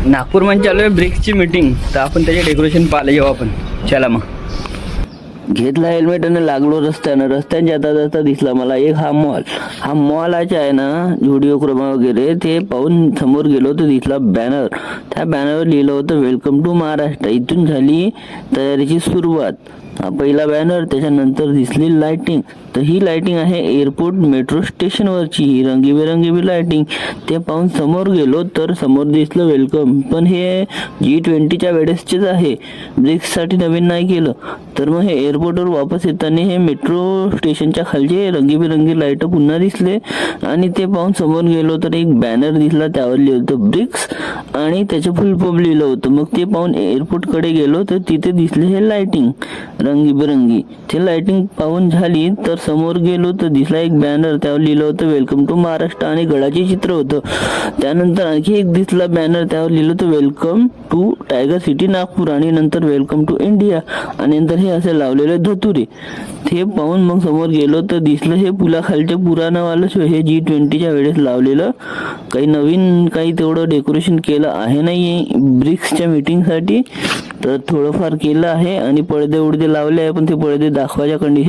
नागपूर मध्ये चालू आहे ब्रिक्सची मीटिंग, तर आपण त्याचे डेकोरेशन पाहायला जाऊ आपण. चला मग. घेतला हेल्मेट आणि लागलो रस्त्यानं. रस्त्याने जाता जाता दिसला मला एक हा मॉलाचा आहे ना, झुडिओ क्रोमा वगैरे, ते पाहून समोर गेलो तर दिसला बॅनर. त्या बॅनरवर लिहिलं होतं वेलकम टू महाराष्ट्र. इथून झाली तयारीची सुरुवात. हा पहिला बॅनर. त्याच्यानंतर दिसली लाइटिंग. तर ही लाइटिंग आहे एअरपोर्ट मेट्रो स्टेशनवरची, ही रंगीबेरंगी लाइटिंग. ते पाहून समोर गेलो तर समोर दिसलं वेलकम. पण हे G20च्या वेळेसचेच आहे, ब्रिक्ससाठी नवीन नाही केलं. तर मग हे एअरपोर्टवर वापस येताना हे मेट्रो स्टेशनच्या खालचे रंगीबेरंगी लाईट पुन्हा दिसले. आणि ते पाहून समोर गेलो तर एक बॅनर दिसला, त्यावर लिहिलं होतं ब्रिक्स आणि त्याचं फुल फॉर्म लिहिलं होतं. मग ते पाहून एअरपोर्टकडे गेलो तर तिथे दिसले हे लाइटिंग रंगीबेरंगी. ते लाइटिंग पाहून झाली तर समोर गेलो तर दिसला एक बॅनर, त्यावर लिहिलं होतं वेलकम टू महाराष्ट्र आणि गडाचे चित्र होतं. त्यानंतर आणखी एक दिसला बॅनर, त्यावर लिहिलं होतं welcome to tiger city Nagpur आणि नंतर वेलकम टू इंडिया आणि नंतर हे असे लावलेले धतुरे. ते पाहून मग समोर गेलो तर दिसलं हे पुलाखालच्या पुराणावालं हे G20च्या वेळेस लावलेलं. काही नवीन काही तेवढं डेकोरेशन केलं आहे नाही ब्रिक्सच्या मीटिंगसाठी, तर थोडंफार केलं आहे आणि पडदे उडदे लावले आहे, पण ते पडदे दाखवायच्या कंडिशन